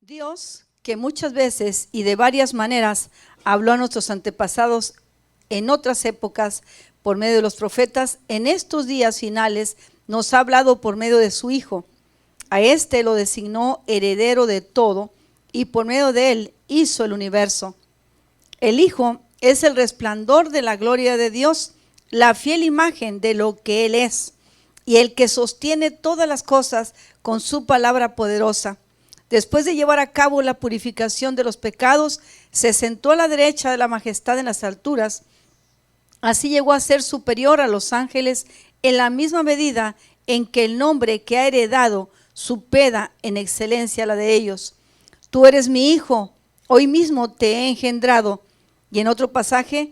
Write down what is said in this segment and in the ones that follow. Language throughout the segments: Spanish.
Dios, que muchas veces y de varias maneras habló a nuestros antepasados en otras épocas por medio de los profetas, en estos días finales nos ha hablado por medio de su Hijo. A este lo designó heredero de todo y por medio de él hizo el universo. El Hijo es el resplandor de la gloria de Dios, la fiel imagen de lo que Él es, y el que sostiene todas las cosas con su palabra poderosa. Después de llevar a cabo la purificación de los pecados, se sentó a la derecha de la majestad en las alturas. Así llegó a ser superior a los ángeles en la misma medida en que el nombre que ha heredado supera en excelencia a la de ellos. Tú eres mi Hijo, hoy mismo te he engendrado. Y en otro pasaje,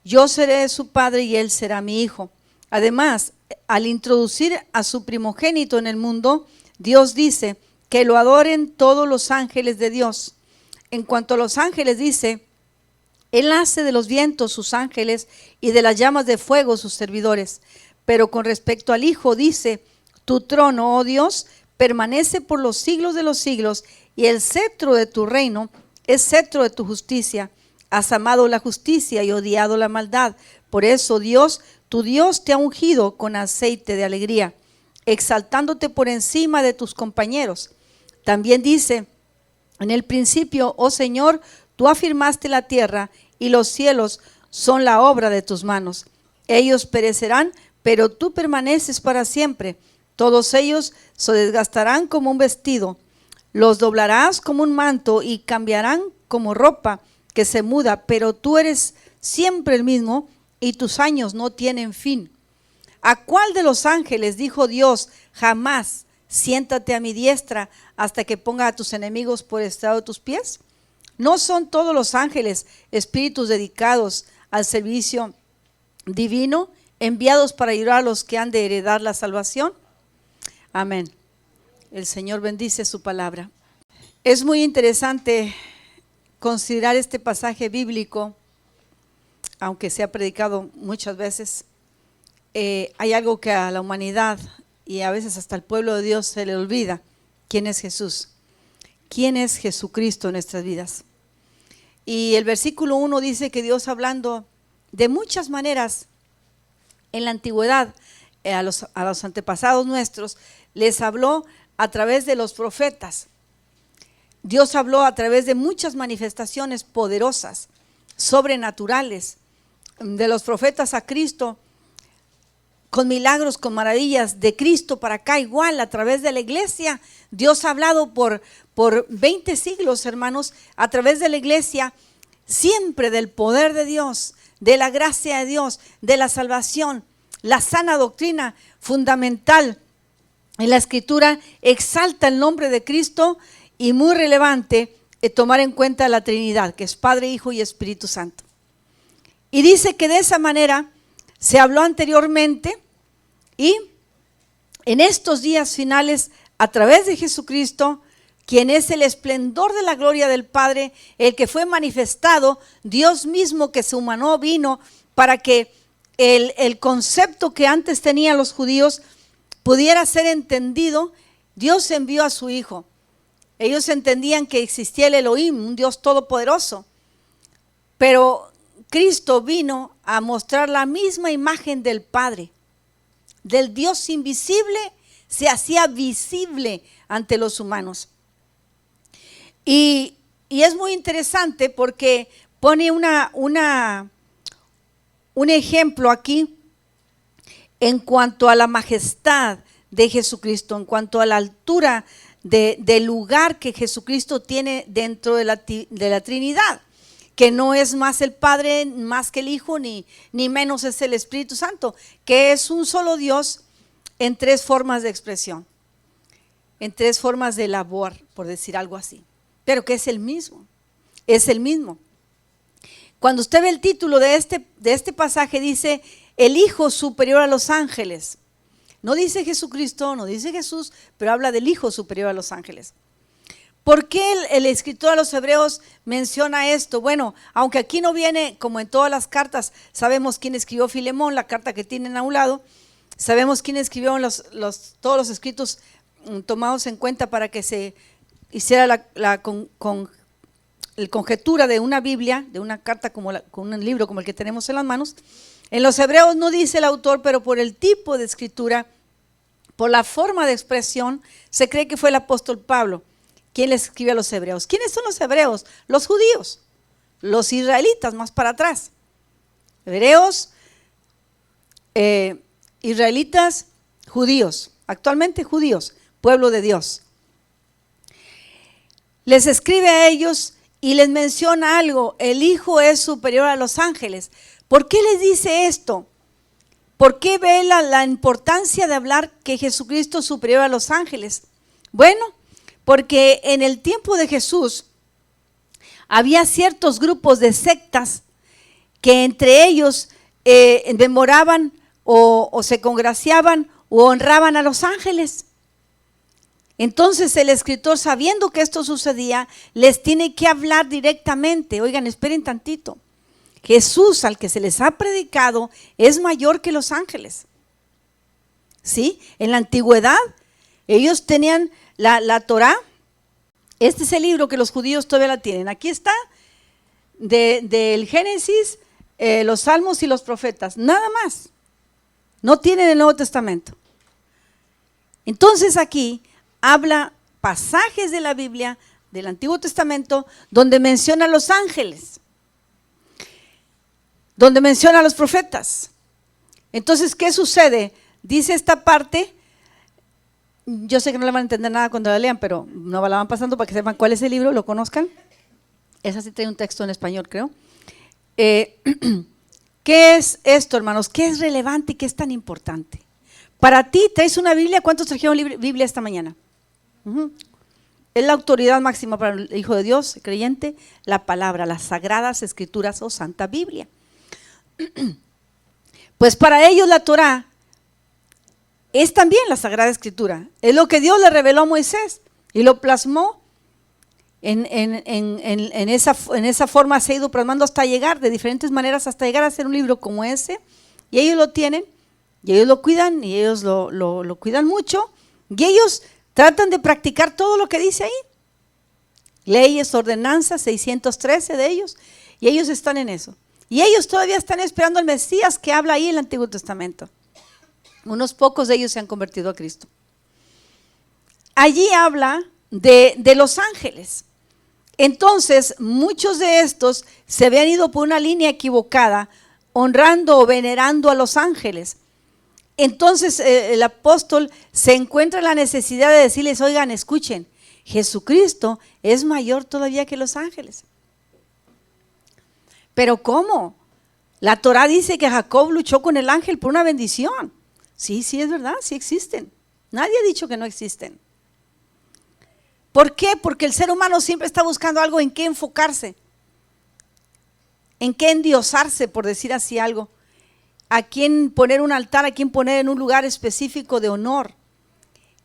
yo seré su padre y él será mi hijo. Además, al introducir a su primogénito en el mundo, Dios dice que lo adoren todos los ángeles de Dios. En cuanto a los ángeles dice, Él hace de los vientos sus ángeles y de las llamas de fuego sus servidores. Pero con respecto al Hijo dice, tu trono, oh Dios, permanece por los siglos de los siglos, y el cetro de tu reino es cetro de tu justicia. Has amado la justicia y odiado la maldad. Por eso Dios, tu Dios, te ha ungido con aceite de alegría, exaltándote por encima de tus compañeros. También dice, en el principio, oh Señor, tú afirmaste la tierra y los cielos son la obra de tus manos. Ellos perecerán, pero tú permaneces para siempre. Todos ellos se desgastarán como un vestido. Los doblarás como un manto y cambiarán como ropa que se muda, pero tú eres siempre el mismo y tus años no tienen fin. ¿A cuál de los ángeles dijo Dios jamás, siéntate a mi diestra hasta que ponga a tus enemigos por estrado de tus pies? ¿No son todos los ángeles espíritus dedicados al servicio divino, enviados para ayudar a los que han de heredar la salvación? Amén. El Señor bendice su palabra. Es muy interesante considerar este pasaje bíblico, aunque se ha predicado muchas veces. Hay algo que a la humanidad y a veces hasta al pueblo de Dios se le olvida: ¿quién es Jesús? ¿Quién es Jesucristo en nuestras vidas? Y el versículo 1 dice que Dios, hablando de muchas maneras en la antigüedad a los antepasados nuestros, les habló a través de los profetas. Dios habló a través de muchas manifestaciones poderosas, sobrenaturales, de los profetas a Cristo, con milagros, con maravillas, de Cristo para acá igual, a través de la iglesia. Dios ha hablado por 20 siglos, hermanos, a través de la iglesia, siempre del poder de Dios, de la gracia de Dios, de la salvación. La sana doctrina fundamental en la Escritura exalta el nombre de Cristo. Y muy relevante tomar en cuenta la Trinidad, que es Padre, Hijo y Espíritu Santo. Y dice que de esa manera se habló anteriormente, y en estos días finales, a través de Jesucristo, quien es el esplendor de la gloria del Padre, el que fue manifestado, Dios mismo que se humanó, vino para que el concepto que antes tenían los judíos pudiera ser entendido. Dios envió a su Hijo. Ellos entendían que existía el Elohim, un Dios todopoderoso, pero Cristo vino a mostrar la misma imagen del Padre, del Dios invisible, se hacía visible ante los humanos. Y es muy interesante porque pone un ejemplo aquí en cuanto a la majestad de Jesucristo, en cuanto a la altura del lugar que Jesucristo tiene dentro de la Trinidad, que no es más el Padre, más que el Hijo, ni menos es el Espíritu Santo, que es un solo Dios en tres formas de expresión, en tres formas de labor, por decir algo así, pero que es el mismo, es el mismo. Cuando usted ve el título de este pasaje, dice el Hijo superior a los ángeles. No dice Jesucristo, no dice Jesús, pero habla del Hijo superior a los ángeles. ¿Por qué el escritor a los Hebreos menciona esto? Bueno, aunque aquí no viene, como en todas las cartas, sabemos quién escribió Filemón, la carta que tienen a un lado, sabemos quién escribió todos los escritos tomados en cuenta para que se hiciera el conjetura de una Biblia, de una carta con un libro como el que tenemos en las manos, en los Hebreos no dice el autor, pero por el tipo de escritura, por la forma de expresión, se cree que fue el apóstol Pablo quien le escribe a los hebreos. ¿Quiénes son los hebreos? Los judíos, los israelitas, más para atrás. Hebreos, israelitas, judíos, actualmente judíos, pueblo de Dios. Les escribe a ellos y les menciona algo: el Hijo es superior a los ángeles. ¿Por qué les dice esto? ¿Por qué ve la importancia de hablar que Jesucristo es superior a los ángeles? Bueno, porque en el tiempo de Jesús había ciertos grupos de sectas que entre ellos memoraban o se congraciaban o honraban a los ángeles. Entonces el escritor, sabiendo que esto sucedía, les tiene que hablar directamente. Oigan, esperen tantito. Jesús, al que se les ha predicado, es mayor que los ángeles. ¿Sí? En la antigüedad, ellos tenían la Torá. Este es el libro que los judíos todavía la tienen. Aquí está, del Génesis, los Salmos y los Profetas. Nada más. No tienen el Nuevo Testamento. Entonces aquí habla pasajes de la Biblia, del Antiguo Testamento, donde menciona a los ángeles, donde menciona a los profetas. Entonces, ¿qué sucede? Dice esta parte, yo sé que no le van a entender nada cuando la lean, pero no la van pasando para que sepan cuál es el libro, lo conozcan. Esa sí trae un texto en español, creo. ¿Qué es esto, hermanos? ¿Qué es relevante y qué es tan importante? Para ti, ¿traes una Biblia? ¿Cuántos trajeron Biblia esta mañana? Es la autoridad máxima para el Hijo de Dios, el creyente, la palabra, las sagradas escrituras o Santa Biblia. Pues para ellos la Torá es también la Sagrada Escritura. Es lo que Dios le reveló a Moisés y lo plasmó en esa forma. Se ha ido plasmando hasta llegar, de diferentes maneras, hasta llegar a ser un libro como ese. Y ellos lo tienen, y ellos lo cuidan, y ellos lo cuidan mucho, y ellos tratan de practicar todo lo que dice ahí. Leyes, ordenanzas, 613 de ellos, y ellos están en eso. Y ellos todavía están esperando al Mesías que habla ahí en el Antiguo Testamento. Unos pocos de ellos se han convertido a Cristo. Allí habla de los ángeles. Entonces, muchos de estos se habían ido por una línea equivocada, honrando o venerando a los ángeles. Entonces, el apóstol se encuentra en la necesidad de decirles: oigan, escuchen, Jesucristo es mayor todavía que los ángeles. ¿Pero cómo? La Torá dice que Jacob luchó con el ángel por una bendición. Sí, es verdad, sí existen. Nadie ha dicho que no existen. ¿Por qué? Porque el ser humano siempre está buscando algo en qué enfocarse, en qué endiosarse, por decir así algo. A quién poner un altar, a quién poner en un lugar específico de honor.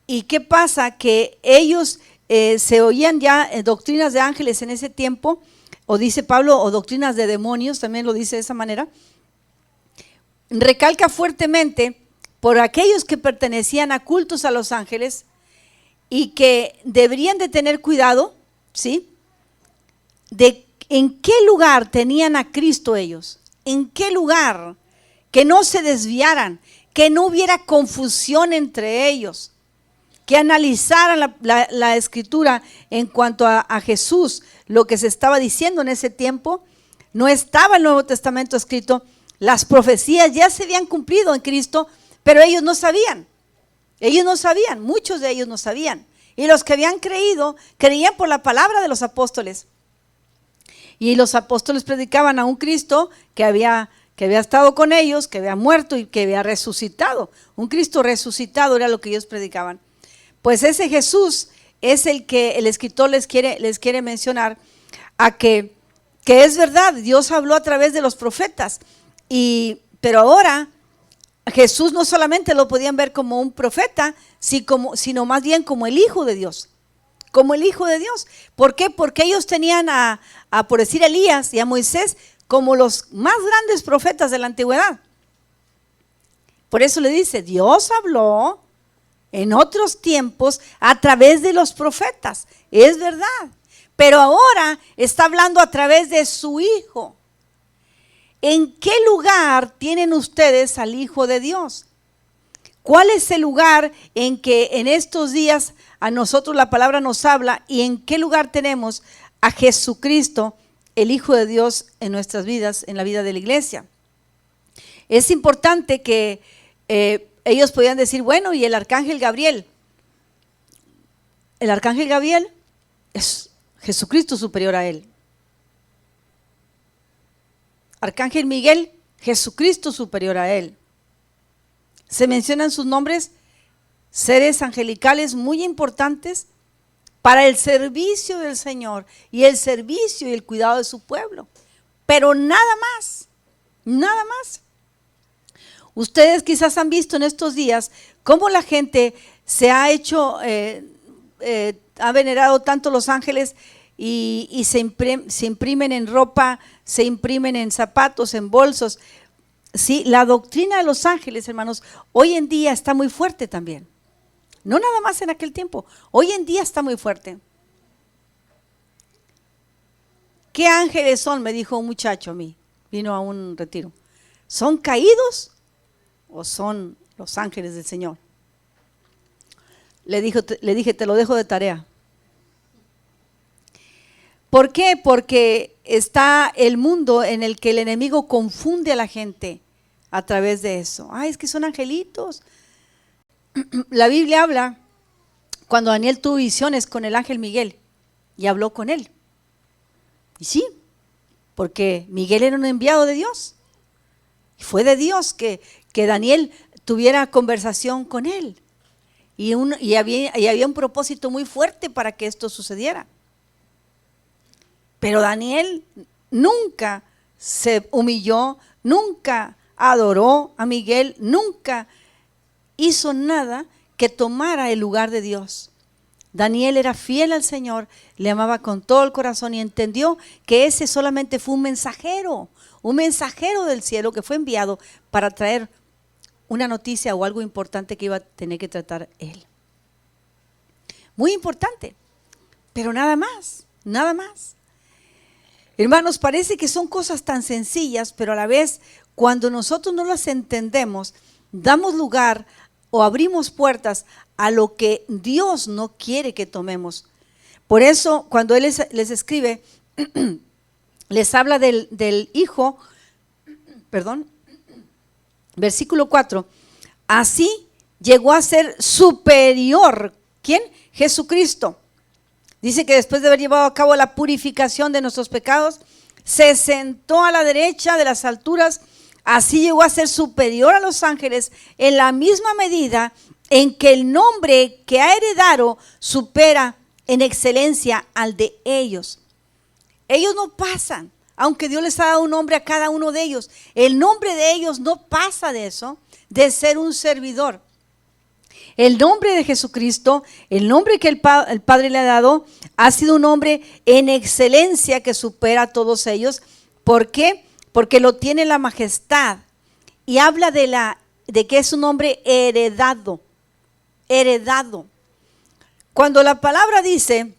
¿Y qué pasa? Que ellos se oían ya doctrinas de ángeles en ese tiempo, o dice Pablo, o doctrinas de demonios, también lo dice de esa manera. Recalca fuertemente por aquellos que pertenecían a cultos a los ángeles y que deberían de tener cuidado, ¿sí? De en qué lugar tenían a Cristo ellos, en qué lugar, que no se desviaran, que no hubiera confusión entre ellos, que analizaran la escritura en cuanto a Jesús, lo que se estaba diciendo en ese tiempo. No estaba el Nuevo Testamento escrito, las profecías ya se habían cumplido en Cristo, pero ellos no sabían, muchos de ellos no sabían, y los que habían creído, creían por la palabra de los apóstoles, y los apóstoles predicaban a un Cristo que había estado con ellos, que había muerto y que había resucitado. Un Cristo resucitado era lo que ellos predicaban. Pues ese Jesús es el que el escritor les quiere mencionar, a que es verdad, Dios habló a través de los profetas, pero ahora Jesús no solamente lo podían ver como un profeta, sino más bien como el Hijo de Dios. Como el Hijo de Dios. ¿Por qué? Porque ellos tenían por decir, Elías y a Moisés como los más grandes profetas de la antigüedad. Por eso le dice, Dios habló en otros tiempos a través de los profetas, es verdad, pero ahora está hablando a través de su Hijo. ¿En qué lugar tienen ustedes al Hijo de Dios? ¿Cuál es el lugar en que en estos días a nosotros la palabra nos habla y en qué lugar tenemos a Jesucristo, el Hijo de Dios, en nuestras vidas, en la vida de la iglesia? Es importante que ellos podían decir, bueno, y el arcángel Gabriel. El arcángel Gabriel es Jesucristo superior a él. Arcángel Miguel, Jesucristo superior a él. Se mencionan sus nombres, seres angelicales muy importantes para el servicio del Señor y el servicio y el cuidado de su pueblo. Pero nada más, nada más. Ustedes quizás han visto en estos días cómo la gente se ha hecho, ha venerado tanto los ángeles y se imprimen en ropa, se imprimen en zapatos, en bolsos. Sí, la doctrina de los ángeles, hermanos, hoy en día está muy fuerte también. No nada más en aquel tiempo, hoy en día está muy fuerte. ¿Qué ángeles son? Me dijo un muchacho a mí, vino a un retiro. ¿Son caídos o son los ángeles del Señor? Le dije, te lo dejo de tarea. ¿Por qué? Porque está el mundo en el que el enemigo confunde a la gente a través de eso. Ay, es que son angelitos. La Biblia habla cuando Daniel tuvo visiones con el ángel Miguel y habló con él. Y sí, porque Miguel era un enviado de Dios. Y fue de Dios que Daniel tuviera conversación con él. Y había un propósito muy fuerte para que esto sucediera. Pero Daniel nunca se humilló, nunca adoró a Miguel, nunca hizo nada que tomara el lugar de Dios. Daniel era fiel al Señor, le amaba con todo el corazón y entendió que ese solamente fue un mensajero del cielo que fue enviado para traer una noticia o algo importante que iba a tener que tratar él. Muy importante, pero nada más, nada más. Hermanos, parece que son cosas tan sencillas, pero a la vez, cuando nosotros no las entendemos, damos lugar o abrimos puertas a lo que Dios no quiere que tomemos. Por eso, cuando Él les escribe, les habla del Hijo, versículo 4, así llegó a ser superior. ¿Quién? Jesucristo. Dice que después de haber llevado a cabo la purificación de nuestros pecados, se sentó a la derecha de las alturas, así llegó a ser superior a los ángeles en la misma medida en que el nombre que ha heredado supera en excelencia al de ellos. Ellos no pasan, aunque Dios les ha dado un nombre a cada uno de ellos. El nombre de ellos no pasa de eso, de ser un servidor. El nombre de Jesucristo, el nombre que el Padre le ha dado, ha sido un nombre en excelencia que supera a todos ellos. ¿Por qué? Porque lo tiene la majestad y habla de que es un nombre heredado. Heredado. Cuando la palabra dice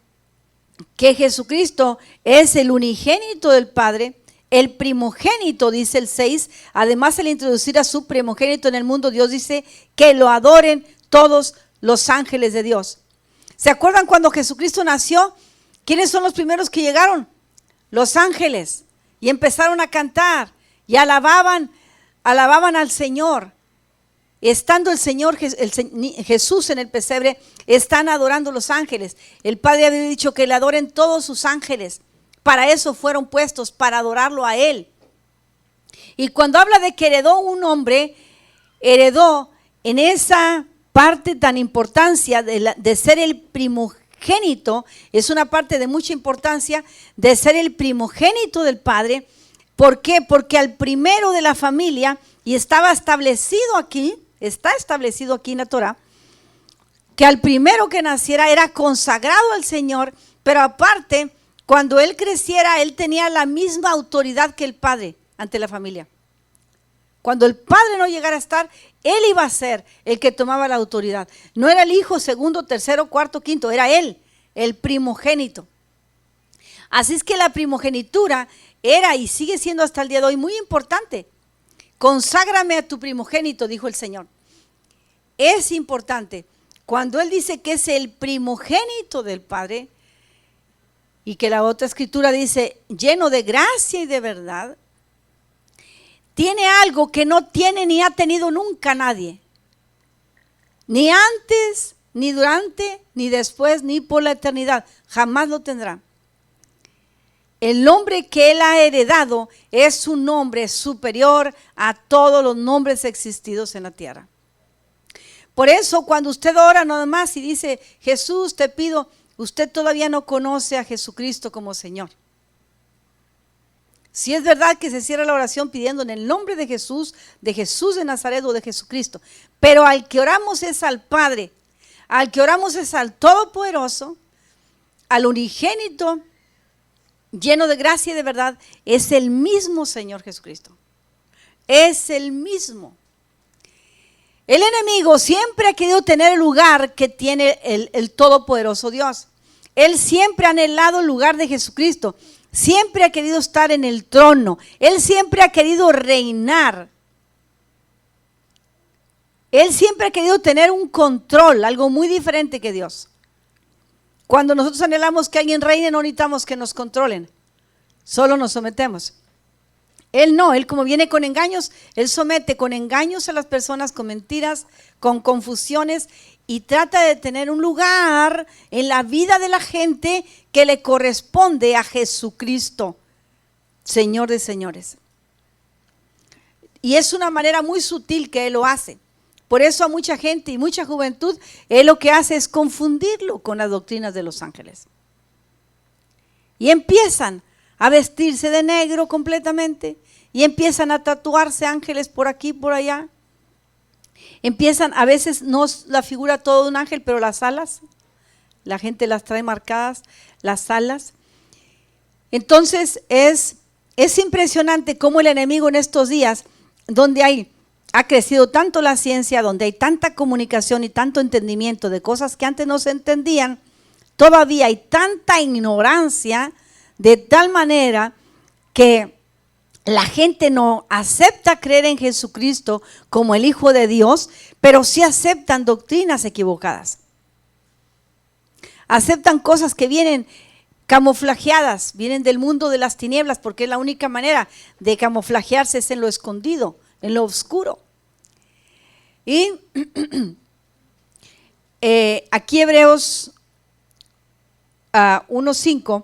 que Jesucristo es el unigénito del Padre, el primogénito, dice el 6, además al introducir a su primogénito en el mundo, Dios dice que lo adoren todos los ángeles de Dios. ¿Se acuerdan cuando Jesucristo nació? ¿Quiénes son los primeros que llegaron? Los ángeles. Y empezaron a cantar y alababan al Señor. Estando el Señor Jesús en el pesebre, están adorando los ángeles. El Padre había dicho que le adoren todos sus ángeles. Para eso fueron puestos, para adorarlo a Él. Y cuando habla de que heredó un hombre, heredó en esa parte tan importancia de ser el primogénito, es una parte de mucha importancia de ser el primogénito del Padre. ¿Por qué? Porque al primero de la familia, y está establecido aquí en la Torah, que al primero que naciera era consagrado al Señor, pero aparte, cuando él creciera, él tenía la misma autoridad que el padre ante la familia. Cuando el Padre no llegara a estar, Él iba a ser el que tomaba la autoridad. No era el Hijo segundo, tercero, cuarto, quinto, era Él, el primogénito. Así es que la primogenitura era y sigue siendo hasta el día de hoy muy importante. Conságrame a tu primogénito, dijo el Señor. Es importante. Cuando Él dice que es el primogénito del Padre, y que la otra escritura dice lleno de gracia y de verdad, tiene algo que no tiene ni ha tenido nunca nadie. Ni antes, ni durante, ni después, ni por la eternidad. Jamás lo tendrá. El nombre que Él ha heredado es un nombre superior a todos los nombres existidos en la tierra. Por eso cuando usted ora nada más y dice, Jesús te pido, usted todavía no conoce a Jesucristo como Señor. Si es verdad que se cierra la oración pidiendo en el nombre de Jesús de Nazaret o de Jesucristo, pero al que oramos es al Padre, al que oramos es al Todopoderoso, al unigénito, lleno de gracia y de verdad, es el mismo Señor Jesucristo. Es el mismo. El enemigo siempre ha querido tener el lugar que tiene el Todopoderoso Dios. Él siempre ha anhelado el lugar de Jesucristo. Siempre ha querido estar en el trono. Él siempre ha querido reinar. Él siempre ha querido tener un control, algo muy diferente que Dios. Cuando nosotros anhelamos que alguien reine, no necesitamos que nos controlen. Solo nos sometemos. Él no, Él como viene con engaños, Él somete con engaños a las personas, con mentiras, con confusiones y trata de tener un lugar en la vida de la gente que le corresponde a Jesucristo, Señor de señores. Y es una manera muy sutil que Él lo hace. Por eso a mucha gente y mucha juventud, Él lo que hace es confundirlo con las doctrinas de los ángeles. Y empiezan a vestirse de negro completamente y empiezan a tatuarse ángeles por aquí, por allá. Empiezan, a veces no la figura todo de un ángel, pero las alas, la gente las trae marcadas, las alas. Entonces es impresionante cómo el enemigo en estos días, donde ha crecido tanto la ciencia, donde hay tanta comunicación y tanto entendimiento de cosas que antes no se entendían, todavía hay tanta ignorancia, de tal manera que la gente no acepta creer en Jesucristo como el Hijo de Dios, pero sí aceptan doctrinas equivocadas. Aceptan cosas que vienen camuflajeadas, vienen del mundo de las tinieblas, porque es la única manera de camuflajearse es en lo escondido, en lo oscuro. Y aquí Hebreos 1:5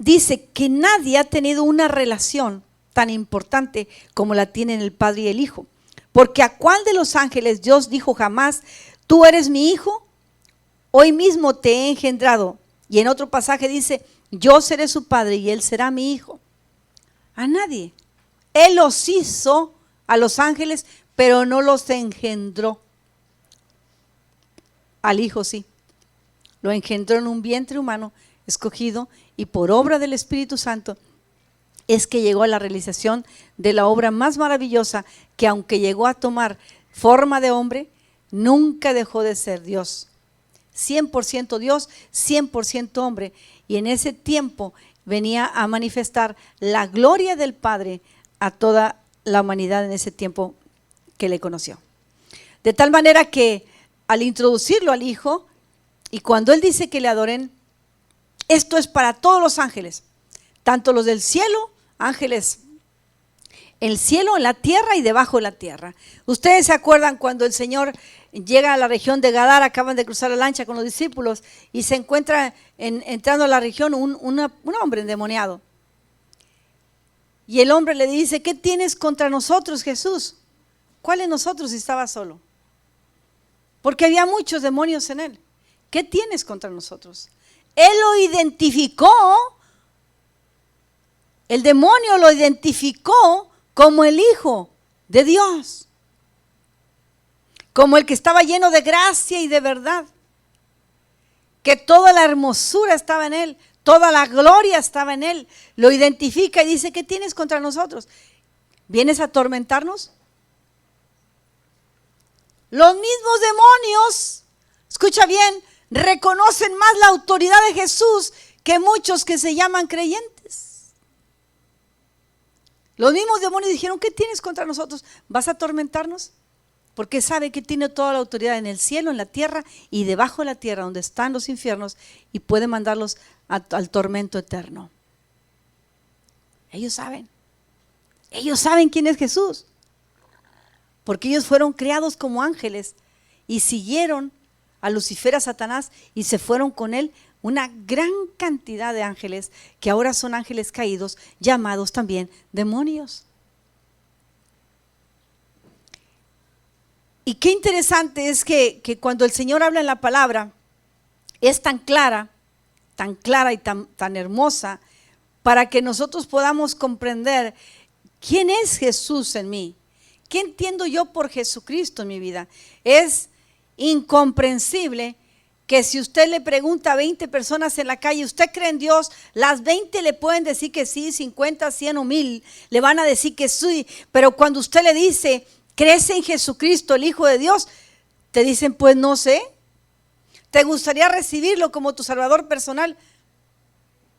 dice que nadie ha tenido una relación tan importante como la tienen el Padre y el Hijo. Porque ¿a cuál de los ángeles Dios dijo jamás, tú eres mi hijo? Hoy mismo te he engendrado. Y en otro pasaje dice, yo seré su padre y él será mi hijo. A nadie. Él los hizo a los ángeles, pero no los engendró. Al Hijo sí. Lo engendró en un vientre humano escogido y por obra del Espíritu Santo es que llegó a la realización de la obra más maravillosa, que aunque llegó a tomar forma de hombre, nunca dejó de ser Dios. 100% Dios, 100% hombre. Y en ese tiempo venía a manifestar la gloria del Padre a toda la humanidad en ese tiempo que le conoció. De tal manera que al introducirlo al Hijo, y cuando Él dice que le adoren, esto es para todos los ángeles, tanto los del cielo, ángeles en el cielo, en la tierra y debajo de la tierra. Ustedes se acuerdan cuando el Señor llega a la región de Gadara, acaban de cruzar la lancha con los discípulos y se encuentra entrando a la región un hombre endemoniado. Y el hombre le dice, ¿qué tienes contra nosotros, Jesús? ¿Cuál de nosotros si estaba solo? Porque había muchos demonios en él. ¿Qué tienes contra nosotros? Él lo identificó, el demonio lo identificó como el Hijo de Dios, como el que estaba lleno de gracia y de verdad, que toda la hermosura estaba en él, toda la gloria estaba en él. Lo identifica y dice, ¿qué tienes contra nosotros? ¿Vienes a atormentarnos? Los mismos demonios, escucha bien, reconocen más la autoridad de Jesús que muchos que se llaman creyentes. Los mismos demonios dijeron: ¿qué tienes contra nosotros? ¿Vas a atormentarnos? Porque sabe que tiene toda la autoridad en el cielo, en la tierra y debajo de la tierra, donde están los infiernos, y puede mandarlos al tormento eterno. Ellos saben quién es Jesús, porque ellos fueron creados como ángeles y siguieron a Lucifer, a Satanás, y se fueron con él una gran cantidad de ángeles que ahora son ángeles caídos, llamados también demonios. Y qué interesante es que cuando el Señor habla en la palabra, es tan clara y tan hermosa, para que nosotros podamos comprender quién es Jesús en mí. ¿Qué entiendo yo por Jesucristo en mi vida? Es incomprensible que si usted le pregunta a 20 personas en la calle: ¿usted cree en Dios? Las 20 le pueden decir que sí, 50, 100 o 1000 le van a decir que sí, pero cuando usted le dice: ¿crees en Jesucristo, el Hijo de Dios?, te dicen: pues no sé. ¿Te gustaría recibirlo como tu Salvador personal?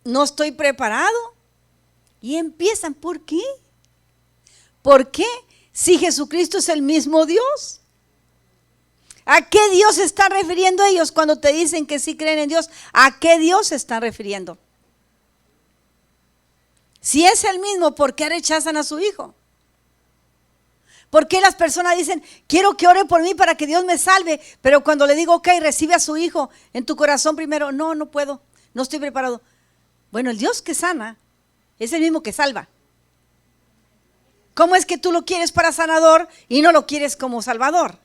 No estoy preparado. Y empiezan: ¿por qué? ¿Por qué? Si Jesucristo es el mismo Dios. ¿A qué Dios se están refiriendo ellos cuando te dicen que sí creen en Dios? ¿A qué Dios se están refiriendo? Si es el mismo, ¿por qué rechazan a su Hijo? ¿Por qué las personas dicen: quiero que ore por mí para que Dios me salve? Pero cuando le digo: ok, recibe a su Hijo en tu corazón primero, no puedo, no estoy preparado. Bueno, el Dios que sana es el mismo que salva. ¿Cómo es que tú lo quieres para sanador y no lo quieres como Salvador?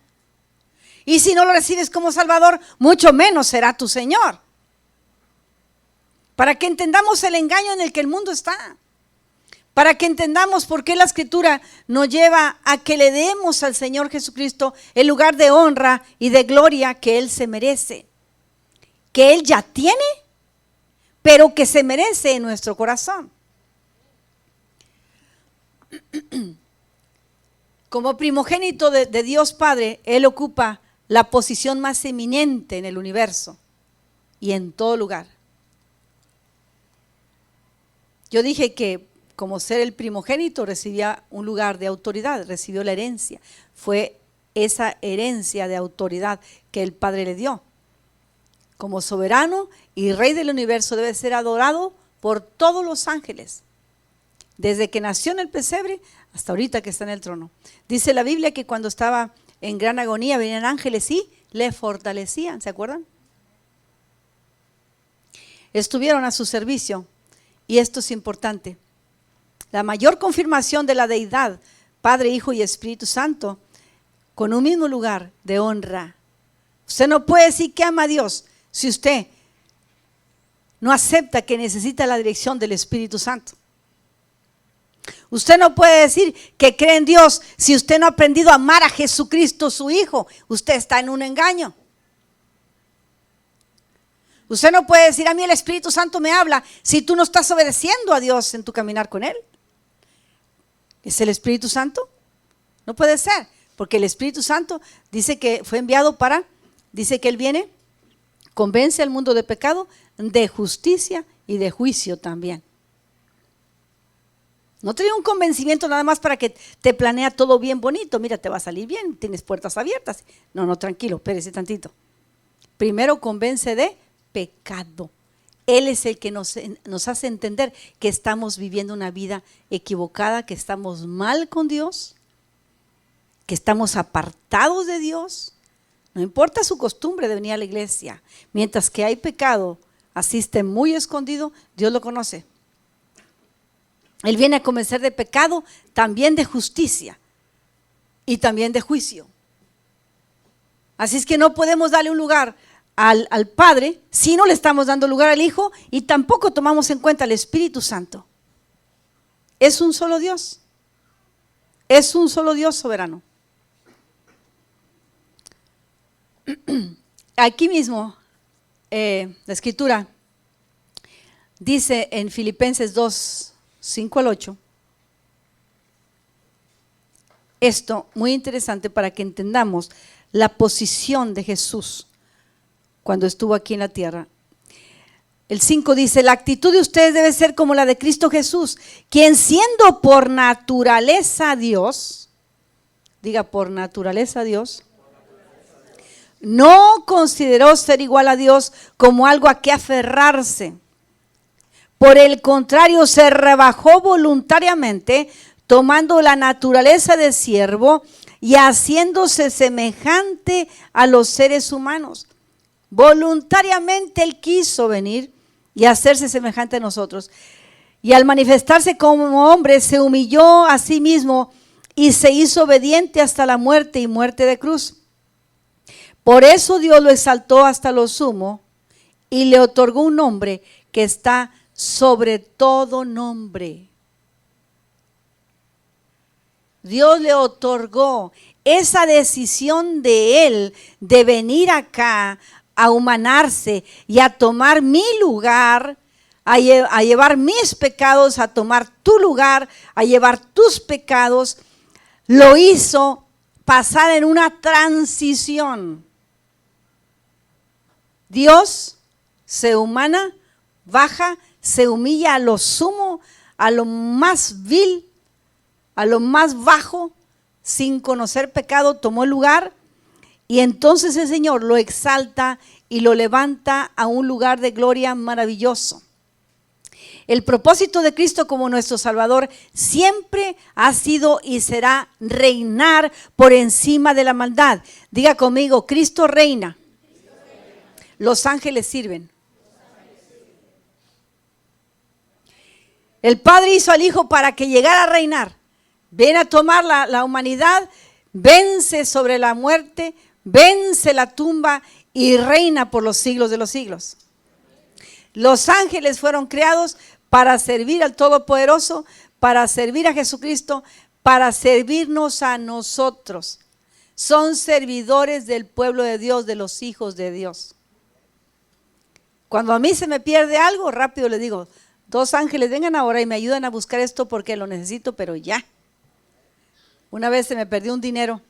Y si no lo recibes como Salvador, mucho menos será tu Señor. Para que entendamos el engaño en el que el mundo está. Para que entendamos por qué la Escritura nos lleva a que le demos al Señor Jesucristo el lugar de honra y de gloria que Él se merece. Que Él ya tiene, pero que se merece en nuestro corazón. Como primogénito de Dios Padre, Él ocupa la posición más eminente en el universo y en todo lugar. Yo dije que como ser el primogénito recibía un lugar de autoridad, recibió la herencia. Fue esa herencia de autoridad que el Padre le dio. Como soberano y rey del universo debe ser adorado por todos los ángeles. Desde que nació en el pesebre hasta ahorita que está en el trono. Dice la Biblia que cuando estaba en gran agonía venían ángeles y le fortalecían, ¿se acuerdan? Estuvieron a su servicio. Y esto es importante. La mayor confirmación de la deidad, Padre, Hijo y Espíritu Santo, con un mismo lugar de honra. Usted no puede decir que ama a Dios si usted no acepta que necesita la dirección del Espíritu Santo. Usted no puede decir que cree en Dios si usted no ha aprendido a amar a Jesucristo, su Hijo. Usted está en un engaño. Usted no puede decir: a mí el Espíritu Santo me habla, si tú no estás obedeciendo a Dios en tu caminar con Él. ¿Es el Espíritu Santo? No puede ser, porque el Espíritu Santo dice que fue enviado dice que Él viene, convence al mundo de pecado, de justicia y de juicio también. No trae un convencimiento nada más para que te planea todo bien bonito. Mira, te va a salir bien, tienes puertas abiertas. No, tranquilo, espérese tantito. Primero convence de pecado. Él es el que nos hace entender que estamos viviendo una vida equivocada, que estamos mal con Dios, que estamos apartados de Dios. No importa su costumbre de venir a la iglesia, mientras que hay pecado, asiste muy escondido, Dios lo conoce. Él viene a convencer de pecado, también de justicia y también de juicio. Así es que no podemos darle un lugar al Padre si no le estamos dando lugar al Hijo, y tampoco tomamos en cuenta al Espíritu Santo. Es un solo Dios. Es un solo Dios soberano. Aquí mismo la Escritura dice en Filipenses 2, 5 al 8: esto muy interesante para que entendamos la posición de Jesús cuando estuvo aquí en la tierra. El 5 dice, la actitud de ustedes debe ser como la de Cristo Jesús, quien siendo por naturaleza Dios, diga por naturaleza Dios, no consideró ser igual a Dios como algo a que aferrarse. Por el contrario, se rebajó voluntariamente, tomando la naturaleza de siervo y haciéndose semejante a los seres humanos. Voluntariamente Él quiso venir y hacerse semejante a nosotros. Y al manifestarse como hombre, se humilló a sí mismo y se hizo obediente hasta la muerte y muerte de cruz. Por eso Dios lo exaltó hasta lo sumo y le otorgó un nombre que está sobre todo nombre. Dios le otorgó esa decisión de Él de venir acá a humanarse y a tomar mi lugar, a llevar mis pecados, a tomar tu lugar, a llevar tus pecados. Lo hizo pasar en una transición. Dios se humana, baja, se humilla a lo sumo, a lo más vil, a lo más bajo, sin conocer pecado, tomó lugar, y entonces el Señor lo exalta y lo levanta a un lugar de gloria maravilloso. El propósito de Cristo como nuestro Salvador siempre ha sido y será reinar por encima de la maldad. Diga conmigo, Cristo reina. Los ángeles sirven. El Padre hizo al Hijo para que llegara a reinar. Ven a tomar la humanidad, vence sobre la muerte, vence la tumba y reina por los siglos de los siglos. Los ángeles fueron creados para servir al Todopoderoso, para servir a Jesucristo, para servirnos a nosotros. Son servidores del pueblo de Dios, de los hijos de Dios. Cuando a mí se me pierde algo, rápido le digo, 2 ángeles vengan ahora y me ayudan a buscar esto porque lo necesito, pero ya. Una vez se me perdió un dinero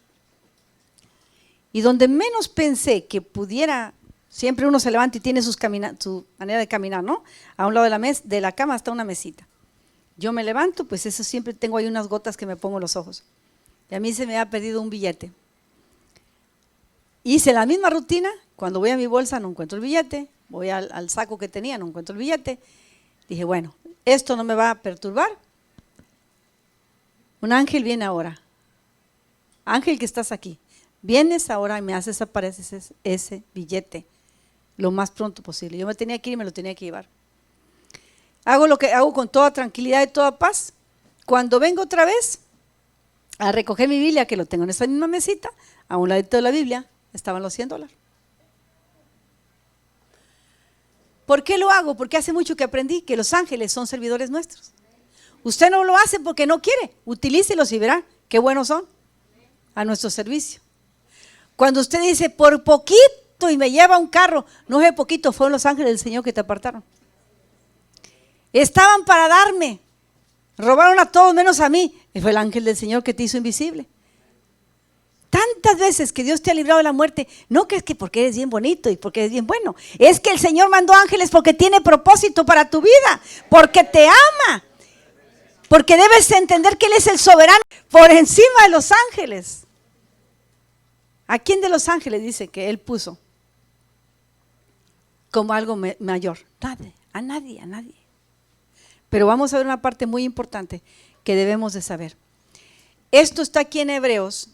y donde menos pensé que pudiera, siempre uno se levanta y tiene su manera de caminar, ¿no? A un lado de la cama está una mesita. Yo me levanto, pues eso siempre tengo ahí unas gotas que me pongo en los ojos. Y a mí se me ha perdido un billete. Hice la misma rutina, cuando voy a mi bolsa no encuentro el billete, voy al saco que tenía, no encuentro el billete. Dije, bueno, esto no me va a perturbar. Un ángel viene ahora. Ángel que estás aquí, vienes ahora y me haces aparecer ese billete lo más pronto posible. Yo me tenía que ir y me lo tenía que llevar. Hago lo que hago con toda tranquilidad y toda paz. Cuando vengo otra vez a recoger mi Biblia, que lo tengo en esa misma mesita, a un ladito de la Biblia, estaban los $100. ¿Por qué lo hago? Porque hace mucho que aprendí que los ángeles son servidores nuestros. Usted no lo hace porque no quiere, utilícelos y verá qué buenos son a nuestro servicio. Cuando usted dice por poquito y me lleva un carro, no es de poquito, fueron los ángeles del Señor que te apartaron. Estaban para darme, robaron a todos menos a mí, y fue el ángel del Señor que te hizo invisible. Tantas veces que Dios te ha librado de la muerte, no que es que porque eres bien bonito y porque eres bien bueno, es que el Señor mandó ángeles porque tiene propósito para tu vida, porque te ama, porque debes entender que Él es el soberano por encima de los ángeles. ¿A quién de los ángeles dice que Él puso como algo mayor? A nadie. Pero vamos a ver una parte muy importante que debemos de saber. Esto está aquí en Hebreos,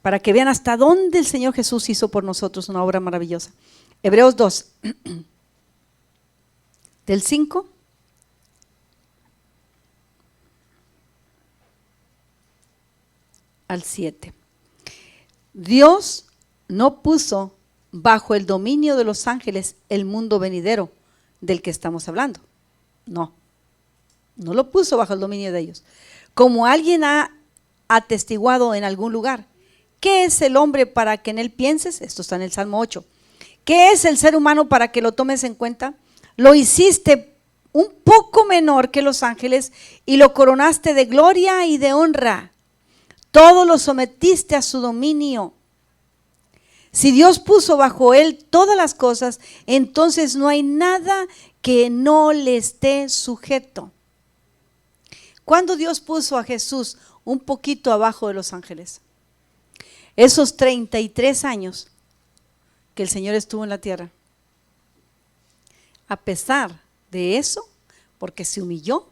para que vean hasta dónde el Señor Jesús hizo por nosotros una obra maravillosa. Hebreos 2, del 5 al 7. Dios no puso bajo el dominio de los ángeles el mundo venidero del que estamos hablando. No lo puso bajo el dominio de ellos. Como alguien ha atestiguado en algún lugar, ¿qué es el hombre para que en él pienses? Esto está en el Salmo 8. ¿Qué es el ser humano para que lo tomes en cuenta? Lo hiciste un poco menor que los ángeles y lo coronaste de gloria y de honra. todo lo sometiste a su dominio. Si Dios puso bajo él todas las cosas, entonces no hay nada que no le esté sujeto. ¿Cuándo Dios puso a Jesús un poquito abajo de los ángeles? Esos 33 años que el Señor estuvo en la tierra. A pesar de eso, porque se humilló,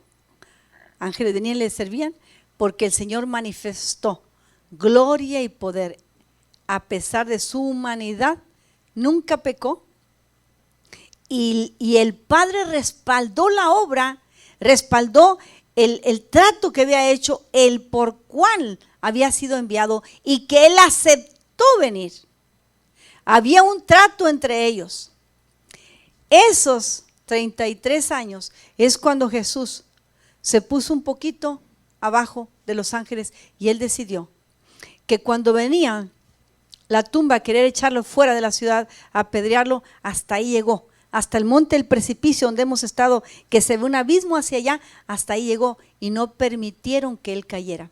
ángeles venían y le servían, porque el Señor manifestó gloria y poder. A pesar de su humanidad, nunca pecó. Y el Padre respaldó la obra, respaldó el trato que había hecho, el por cual había sido enviado y que él aceptó venir. Había un trato entre ellos. Esos 33 años es cuando Jesús se puso un poquito abajo de los ángeles y él decidió que cuando venía la tumba a querer echarlo fuera de la ciudad, a apedrearlo, hasta ahí llegó. Hasta el monte del precipicio donde hemos estado, que se ve un abismo hacia allá, hasta ahí llegó y no permitieron que él cayera.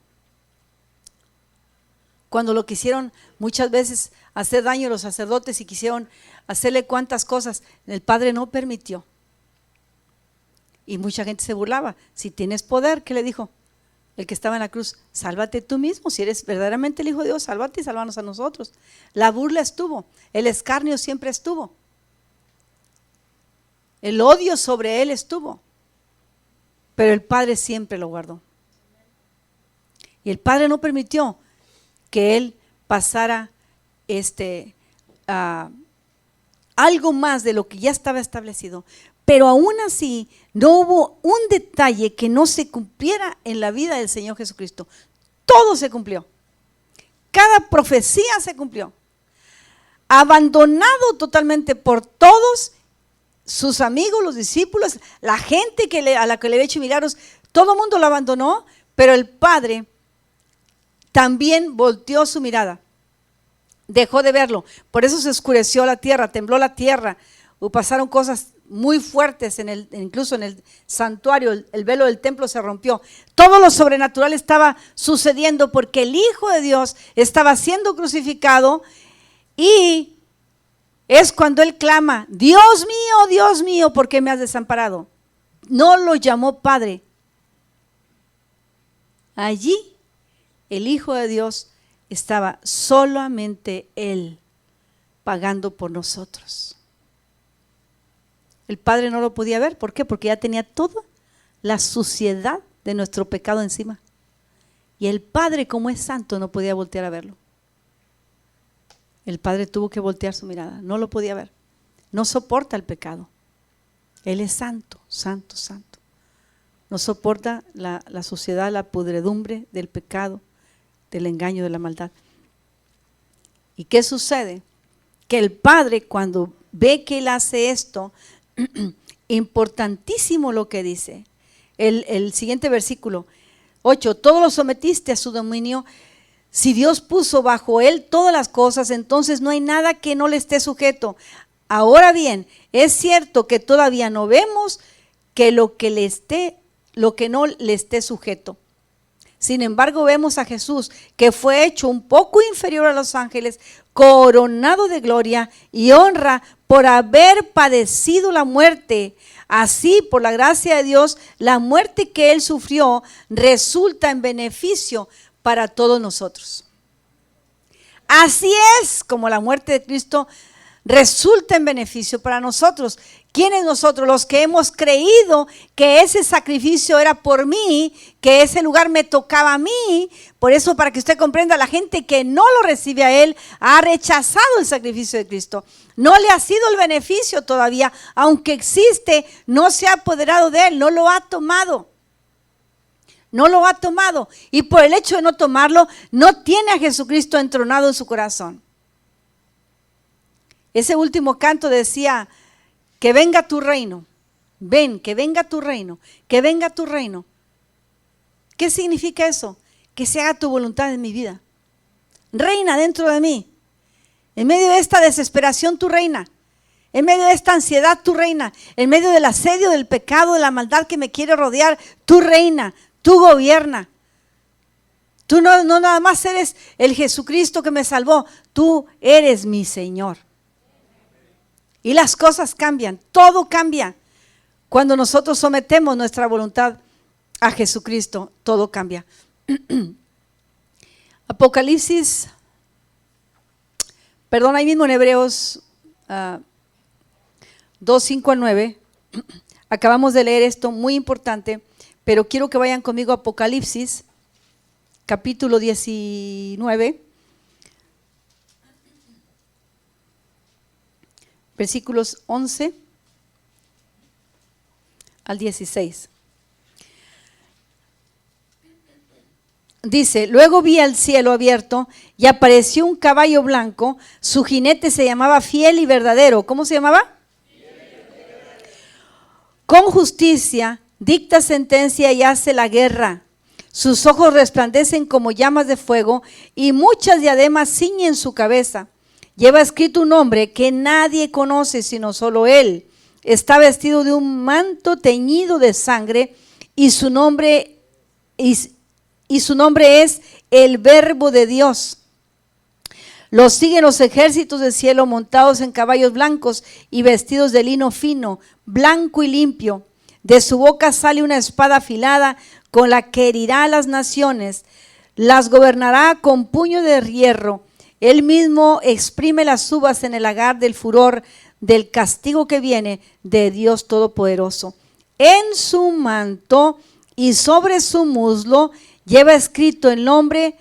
Cuando lo quisieron muchas veces hacer daño a los sacerdotes y quisieron hacerle cuantas cosas, el Padre no permitió. Y mucha gente se burlaba. Si tienes poder, ¿qué le dijo? El que estaba en la cruz, sálvate tú mismo, si eres verdaderamente el Hijo de Dios, sálvate y sálvanos a nosotros. La burla estuvo, el escarnio siempre estuvo. El odio sobre él estuvo, pero el Padre siempre lo guardó. Y el Padre no permitió que él pasara algo más de lo que ya estaba establecido. Pero aún así no hubo un detalle que no se cumpliera en la vida del Señor Jesucristo. Todo se cumplió. Cada profecía se cumplió. Abandonado totalmente por todos sus amigos, los discípulos, la gente a la que le había hecho milagros, todo el mundo lo abandonó, pero el Padre también volteó su mirada, dejó de verlo. Por eso se oscureció la tierra, tembló la tierra, pasaron cosas muy fuertes, incluso en el santuario, el velo del templo se rompió. Todo lo sobrenatural estaba sucediendo porque el Hijo de Dios estaba siendo crucificado y es cuando él clama, Dios mío, ¿por qué me has desamparado? No lo llamó Padre. Allí el Hijo de Dios estaba solamente él pagando por nosotros. El Padre no lo podía ver, ¿por qué? Porque ya tenía toda la suciedad de nuestro pecado encima. Y el Padre, como es santo, no podía voltear a verlo. El Padre tuvo que voltear su mirada, no lo podía ver. No soporta el pecado. Él es santo, santo, santo. No soporta la suciedad, la podredumbre del pecado, del engaño, de la maldad. ¿Y qué sucede? Que el Padre, cuando ve que él hace esto, importantísimo lo que dice. El siguiente versículo 8, todo lo sometiste a su dominio. Si Dios puso bajo él todas las cosas, entonces no hay nada que no le esté sujeto. Ahora bien, es cierto que todavía no vemos que lo que no le esté sujeto. Sin embargo, vemos a Jesús, que fue hecho un poco inferior a los ángeles, coronado de gloria y honra por haber padecido la muerte. Así, por la gracia de Dios, la muerte que él sufrió resulta en beneficio para todos nosotros. Así es como la muerte de Cristo resulta en beneficio para nosotros. ¿Quiénes nosotros? Los que hemos creído que ese sacrificio era por mí, que ese lugar me tocaba a mí. Por eso, para que usted comprenda, la gente que no lo recibe a él ha rechazado el sacrificio de Cristo. No le ha sido el beneficio todavía, aunque existe, no se ha apoderado de él, no lo ha tomado. No lo ha tomado, y por el hecho de no tomarlo, no tiene a Jesucristo entronado en su corazón. Ese último canto decía, que venga tu reino, ven, que venga tu reino, que venga tu reino. ¿Qué significa eso? Que se haga tu voluntad en mi vida. Reina dentro de mí. En medio de esta desesperación, tu reina. En medio de esta ansiedad, tu reina. En medio del asedio, del pecado, de la maldad que me quiere rodear, tu reina. Tú gobierna, Tú no nada más eres el Jesucristo que me salvó, tú eres mi Señor. Y las cosas cambian, todo cambia. Cuando nosotros sometemos nuestra voluntad a Jesucristo, todo cambia. Apocalipsis, perdón, ahí mismo en Hebreos 2, 5 al 9, acabamos de leer esto, muy importante, pero quiero que vayan conmigo a Apocalipsis, capítulo 19, versículos 11 al 16. Dice, luego vi el cielo abierto y apareció un caballo blanco, su jinete se llamaba Fiel y Verdadero. ¿Cómo se llamaba? Con justicia dicta sentencia y hace la guerra. Sus ojos resplandecen como llamas de fuego y muchas diademas ciñen su cabeza. Lleva escrito un nombre que nadie conoce sino solo él. Está vestido de un manto teñido de sangre y su nombre es el Verbo de Dios. Los siguen los ejércitos del cielo montados en caballos blancos y vestidos de lino fino, blanco y limpio. De su boca sale una espada afilada con la que herirá a las naciones. Las gobernará con puño de hierro. Él mismo exprime las uvas en el lagar del furor del castigo que viene de Dios Todopoderoso. En su manto y sobre su muslo lleva escrito el nombre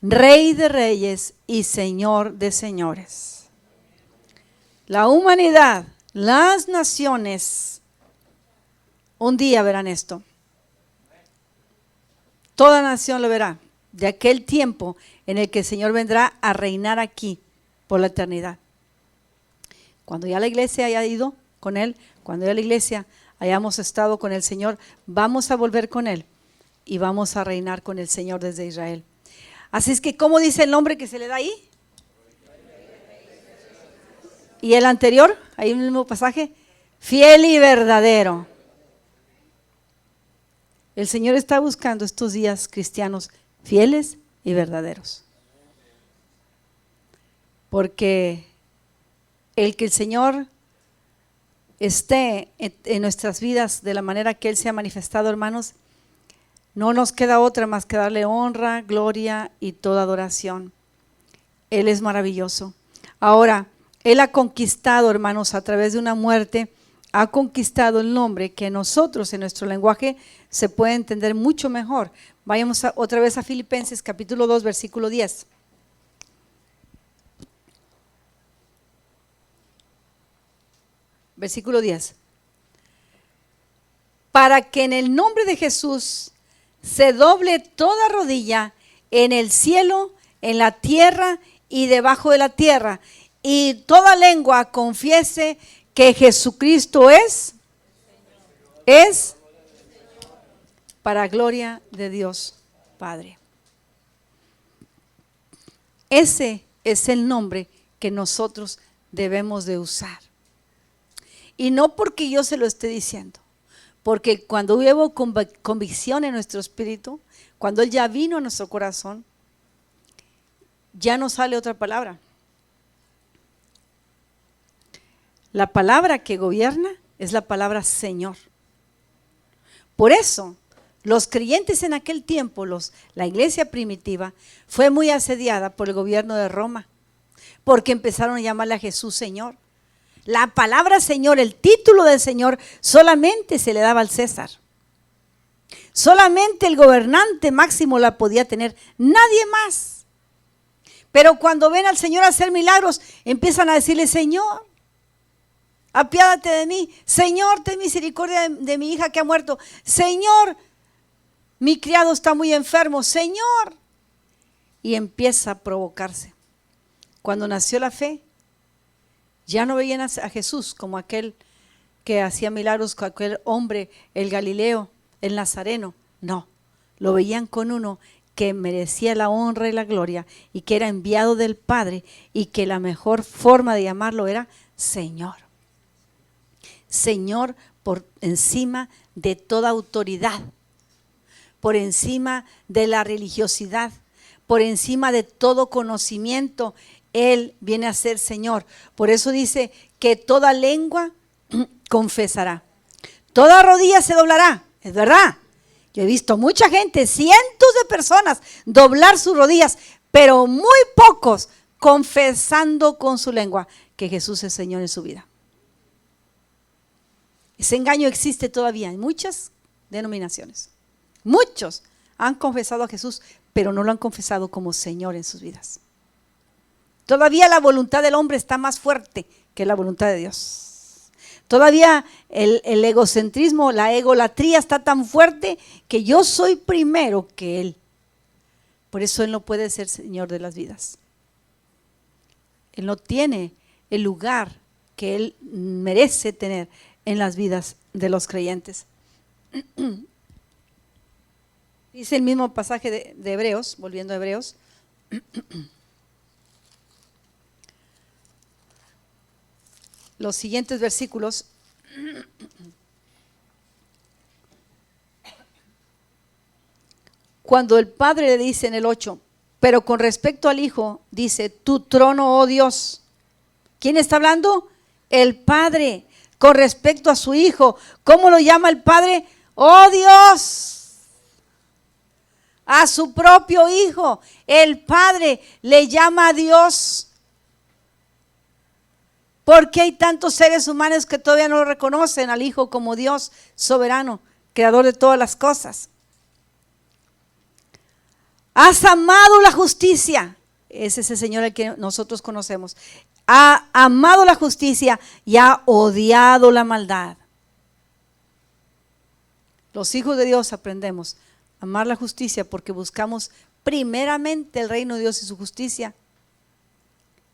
Rey de Reyes y Señor de Señores. La humanidad, las naciones, un día verán esto. Toda nación lo verá, de aquel tiempo en el que el Señor vendrá a reinar aquí por la eternidad. Cuando ya la iglesia haya ido con Él, cuando ya la iglesia hayamos estado con el Señor, vamos a volver con Él y vamos a reinar con el Señor desde Israel. Así es que, ¿cómo dice el nombre que se le da ahí? Y el anterior, ahí en el mismo pasaje, fiel y verdadero. El Señor está buscando estos días cristianos fieles y verdaderos. Porque el que el Señor esté en nuestras vidas de la manera que Él se ha manifestado, hermanos, no nos queda otra más que darle honra, gloria y toda adoración. Él es maravilloso. Ahora, Él ha conquistado, hermanos, a través de una muerte, ha conquistado el nombre que nosotros en nuestro lenguaje se puede entender mucho mejor. Vayamos otra vez a Filipenses capítulo 2, versículo 10. Versículo 10. Para que en el nombre de Jesús se doble toda rodilla en el cielo, en la tierra y debajo de la tierra, y toda lengua confiese que Jesucristo es para gloria de Dios Padre. Ese es el nombre que nosotros debemos de usar. Y no porque yo se lo esté diciendo, porque cuando hubo convicción en nuestro espíritu, cuando Él ya vino a nuestro corazón, ya no sale otra palabra. La palabra que gobierna es la palabra Señor. Por eso, los creyentes en aquel tiempo, la iglesia primitiva, fue muy asediada por el gobierno de Roma, porque empezaron a llamarle a Jesús Señor. La palabra Señor, el título del Señor, solamente se le daba al César. Solamente el gobernante máximo la podía tener, nadie más. Pero cuando ven al Señor hacer milagros, empiezan a decirle: Señor, apiádate de mí. Señor, ten misericordia de mi hija que ha muerto. Señor, mi criado está muy enfermo. Señor. Y empieza a provocarse. Cuando nació la fe, ya no veían a Jesús como aquel que hacía milagros, con aquel hombre, el Galileo, el Nazareno. No, lo veían con uno que merecía la honra y la gloria y que era enviado del Padre y que la mejor forma de llamarlo era Señor. Señor por encima de toda autoridad, por encima de la religiosidad, por encima de todo conocimiento, Él viene a ser Señor. Por eso dice que toda lengua confesará, toda rodilla se doblará. Es verdad. Yo he visto mucha gente, cientos de personas doblar sus rodillas, pero muy pocos confesando con su lengua que Jesús es Señor en su vida. Ese engaño existe todavía en muchas denominaciones. Muchos han confesado a Jesús, pero no lo han confesado como Señor en sus vidas. Todavía la voluntad del hombre está más fuerte que la voluntad de Dios. Todavía el egocentrismo, la egolatría está tan fuerte que yo soy primero que Él. Por eso Él no puede ser Señor de las vidas. Él no tiene el lugar que Él merece tener en las vidas de los creyentes. Dice el mismo pasaje de Hebreos, volviendo a Hebreos. Los siguientes versículos. Cuando el Padre le dice en el 8, pero con respecto al Hijo, dice, tu trono, oh Dios. ¿Quién está hablando? El Padre. Con respecto a su Hijo, ¿cómo lo llama el Padre? Oh Dios. A su propio Hijo, el Padre le llama a Dios. ¿Por qué hay tantos seres humanos que todavía no reconocen al Hijo como Dios soberano, creador de todas las cosas? Has amado la justicia. Ese es el Señor al que nosotros conocemos. Ha amado la justicia y ha odiado la maldad. Los hijos de Dios aprendemos a amar la justicia porque buscamos primeramente el reino de Dios y su justicia,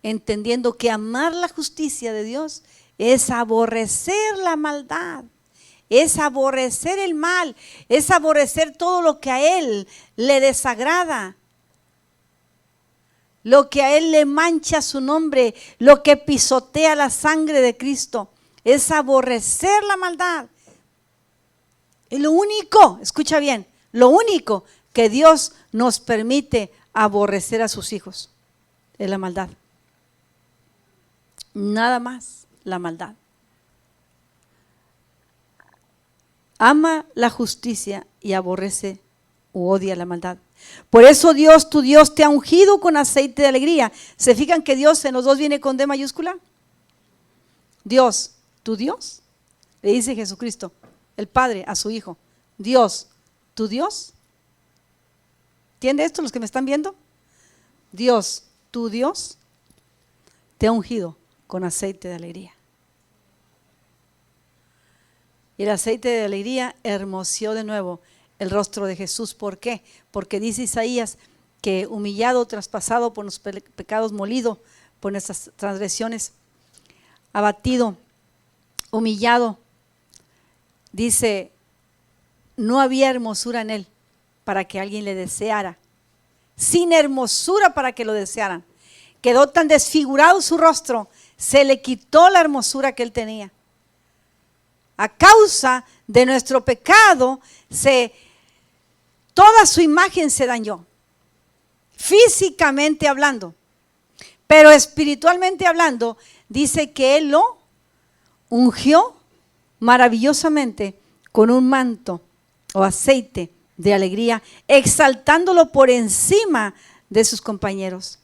entendiendo que amar la justicia de Dios es aborrecer la maldad, es aborrecer el mal, es aborrecer todo lo que a Él le desagrada, lo que a Él le mancha su nombre, lo que pisotea la sangre de Cristo, es aborrecer la maldad. Y lo único, escucha bien, lo único que Dios nos permite aborrecer a sus hijos es la maldad. Nada más, la maldad. Ama la justicia y aborrece u odia la maldad. Por eso Dios, tu Dios, te ha ungido con aceite de alegría. ¿Se fijan que Dios en los dos viene con D mayúscula? Dios, tu Dios, le dice Jesucristo, el Padre a su Hijo. Dios, tu Dios. ¿Entiende esto los que me están viendo? Dios, tu Dios, te ha ungido con aceite de alegría. Y el aceite de alegría hermoseó de nuevo el rostro de Jesús. ¿Por qué? Porque dice Isaías que humillado, traspasado por los pecados, molido por nuestras transgresiones, abatido, humillado, dice, no había hermosura en él para que alguien le deseara, sin hermosura para que lo desearan. Quedó tan desfigurado su rostro, se le quitó la hermosura que él tenía. A causa de nuestro pecado, toda su imagen se dañó, físicamente hablando, pero espiritualmente hablando, dice que Él lo ungió maravillosamente con un manto o aceite de alegría, exaltándolo por encima de sus compañeros,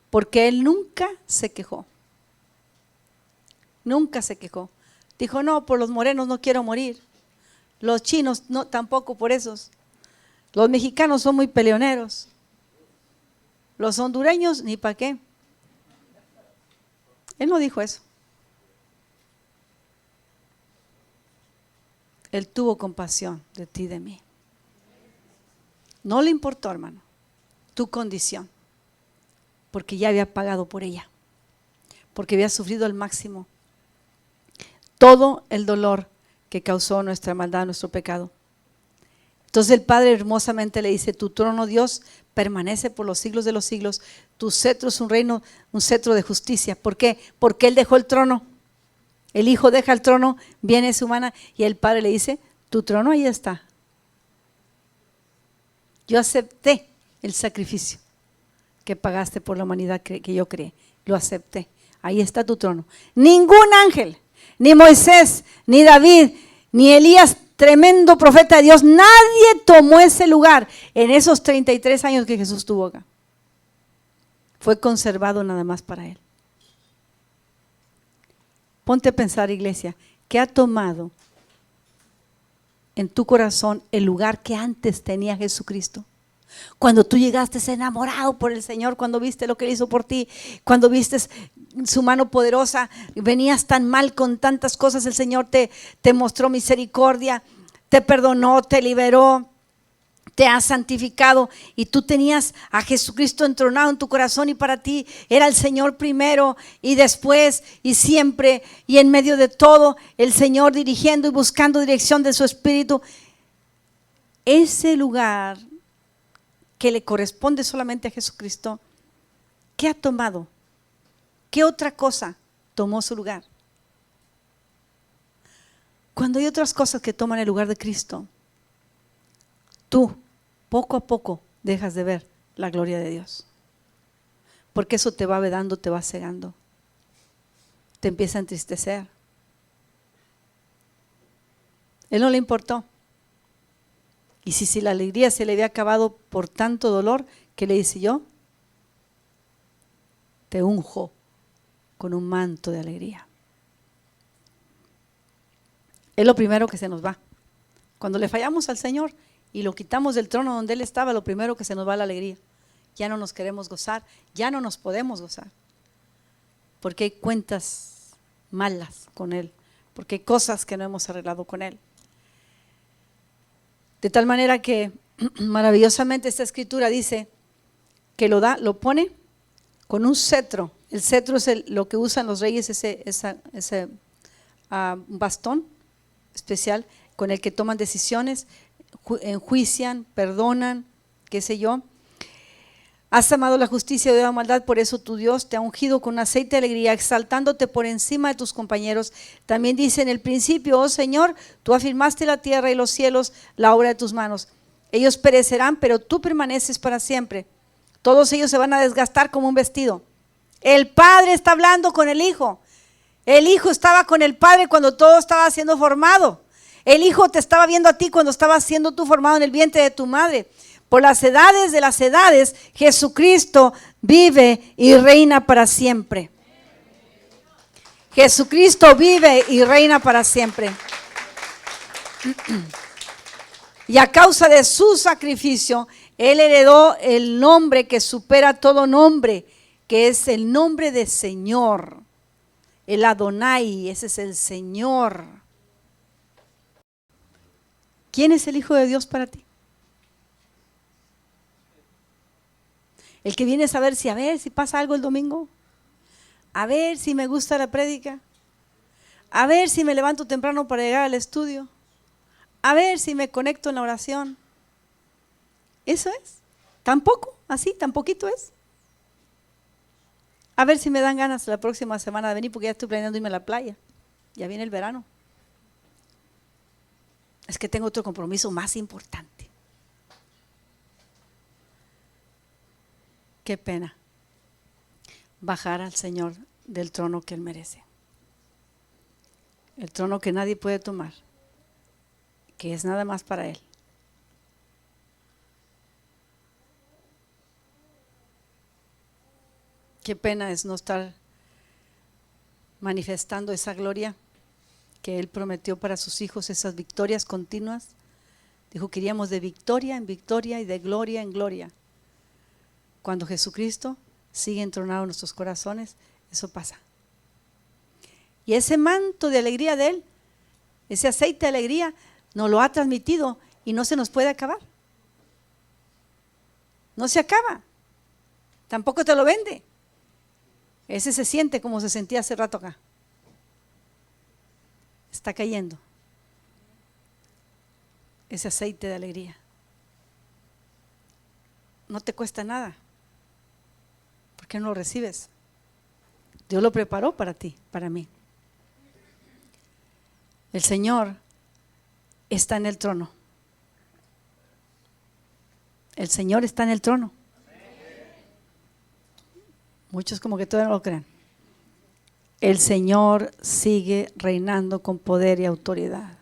porque Él nunca se quejó, nunca se quejó. Dijo, no, por los morenos no quiero morir. Los chinos no, tampoco por esos. Los mexicanos son muy peleoneros. Los hondureños, ni para qué. Él no dijo eso. Él tuvo compasión de ti y de mí. No le importó, hermano, tu condición, porque ya había pagado por ella, porque había sufrido al máximo todo el dolor que causó nuestra maldad, nuestro pecado. Entonces el Padre hermosamente le dice, tu trono, Dios, permanece por los siglos de los siglos, tu cetro es un reino, un cetro de justicia. ¿Por qué? Porque Él dejó el trono, el Hijo deja el trono, viene su humana y el Padre le dice, tu trono ahí está. Yo acepté el sacrificio que pagaste por la humanidad que yo creé. Lo acepté. Ahí está tu trono. Ningún ángel, ni Moisés, ni David, ni Elías, tremendo profeta de Dios, nadie tomó ese lugar en esos 33 años que Jesús tuvo acá. Fue conservado nada más para él. Ponte a pensar, iglesia, ¿qué ha tomado en tu corazón el lugar que antes tenía Jesucristo? Cuando tú llegaste enamorado por el Señor, cuando viste lo que Él hizo por ti, cuando viste su mano poderosa, venías tan mal con tantas cosas, el Señor te mostró misericordia, te perdonó, te liberó, te ha santificado y tú tenías a Jesucristo entronado en tu corazón y para ti era el Señor primero y después y siempre y en medio de todo el Señor dirigiendo y buscando dirección de su Espíritu. Ese lugar que le corresponde solamente a Jesucristo, ¿qué ha tomado? ¿Qué otra cosa tomó su lugar? Cuando hay otras cosas que toman el lugar de Cristo, tú poco a poco dejas de ver la gloria de Dios, porque eso te va vedando, te va cegando, te empieza a entristecer. Él no le importó. Y si la alegría se le había acabado por tanto dolor, ¿qué le hice yo? Te unjo con un manto de alegría. Es lo primero que se nos va. Cuando le fallamos al Señor y lo quitamos del trono donde Él estaba, lo primero que se nos va es la alegría. Ya no nos queremos gozar, ya no nos podemos gozar. Porque hay cuentas malas con Él, porque hay cosas que no hemos arreglado con Él. De tal manera que maravillosamente esta escritura dice que lo pone con un cetro. El cetro es lo que usan los reyes, ese bastón especial con el que toman decisiones, enjuician, perdonan, qué sé yo. Has amado la justicia y odiado la maldad, por eso tu Dios te ha ungido con aceite de alegría, exaltándote por encima de tus compañeros. También dice en el principio: oh Señor, tú afirmaste la tierra y los cielos, la obra de tus manos. Ellos perecerán, pero tú permaneces para siempre. Todos ellos se van a desgastar como un vestido. El Padre está hablando con el Hijo. El Hijo estaba con el Padre cuando todo estaba siendo formado. El Hijo te estaba viendo a ti cuando estabas siendo tú formado en el vientre de tu madre. Por las edades de las edades, Jesucristo vive y reina para siempre. Jesucristo vive y reina para siempre. Y a causa de su sacrificio, Él heredó el nombre que supera todo nombre, que es el nombre de Señor. El Adonai, ese es el Señor. ¿Quién es el Hijo de Dios para ti? El que viene a ver si pasa algo el domingo, a ver si me gusta la prédica, a ver si me levanto temprano para llegar al estudio, a ver si me conecto en la oración. Eso es. Tampoco, así, tan poquito es. A ver si me dan ganas la próxima semana de venir, porque ya estoy planeando irme a la playa. Ya viene el verano. Es que tengo otro compromiso más importante. Qué pena bajar al Señor del trono que Él merece. El trono que nadie puede tomar, que es nada más para Él. Qué pena es no estar manifestando esa gloria que Él prometió para sus hijos, esas victorias continuas. Dijo que iríamos de victoria en victoria y de gloria en gloria. Cuando Jesucristo sigue entronado en nuestros corazones, eso pasa. Y ese manto de alegría de Él, ese aceite de alegría, nos lo ha transmitido y no se nos puede acabar. No se acaba. Tampoco te lo vende. Ese se siente como se sentía hace rato acá. Está cayendo ese aceite de alegría. No te cuesta nada. ¿Por qué no lo recibes? Dios lo preparó para ti, para mí. El Señor está en el trono. El Señor está en el trono. Muchos como que todavía no lo creen. El Señor sigue reinando con poder y autoridad.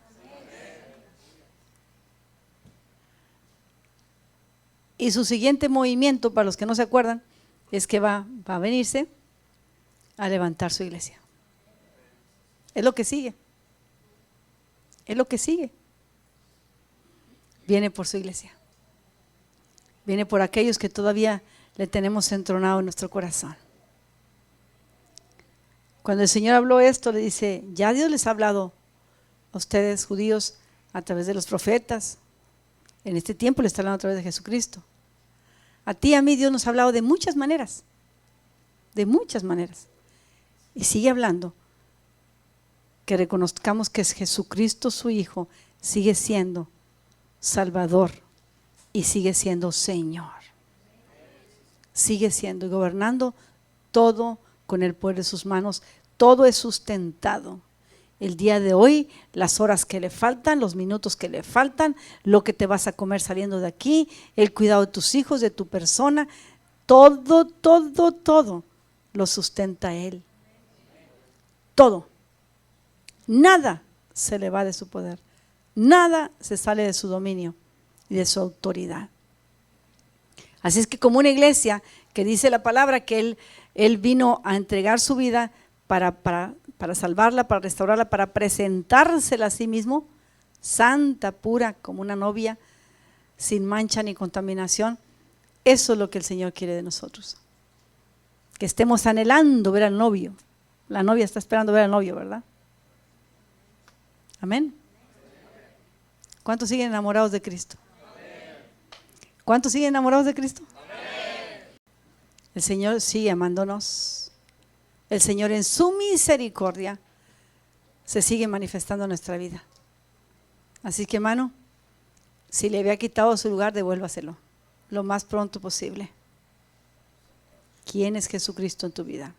Y su siguiente movimiento, para los que no se acuerdan, es que va a venirse a levantar su iglesia. Es lo que sigue. Es lo que sigue. Viene por su iglesia. Viene por aquellos que todavía le tenemos entronado en nuestro corazón. Cuando el Señor habló esto, le dice, ya Dios les ha hablado a ustedes judíos a través de los profetas. En este tiempo le está hablando a través de Jesucristo. A ti y a mí Dios nos ha hablado de muchas maneras. De muchas maneras. Y sigue hablando. Que reconozcamos que es Jesucristo su Hijo, sigue siendo Salvador y sigue siendo Señor. Sigue siendo y gobernando todo con el poder de sus manos. Todo es sustentado. El día de hoy, las horas que le faltan, los minutos que le faltan, lo que te vas a comer saliendo de aquí, el cuidado de tus hijos, de tu persona, todo lo sustenta Él. Todo. Nada se le va de su poder. Nada se sale de su dominio y de su autoridad. Así es que como una iglesia que dice la palabra que Él vino a entregar su vida para salvarla, para restaurarla, para presentársela a sí mismo, santa, pura, como una novia, sin mancha ni contaminación. Eso es lo que el Señor quiere de nosotros. Que estemos anhelando ver al novio. La novia está esperando ver al novio, ¿verdad? Amén. ¿Cuántos siguen enamorados de Cristo? ¿Cuántos siguen enamorados de Cristo? El Señor sigue amándonos. El Señor en su misericordia se sigue manifestando en nuestra vida. Así que, hermano, si le había quitado su lugar, devuélvaselo lo más pronto posible. ¿Quién es Jesucristo en tu vida?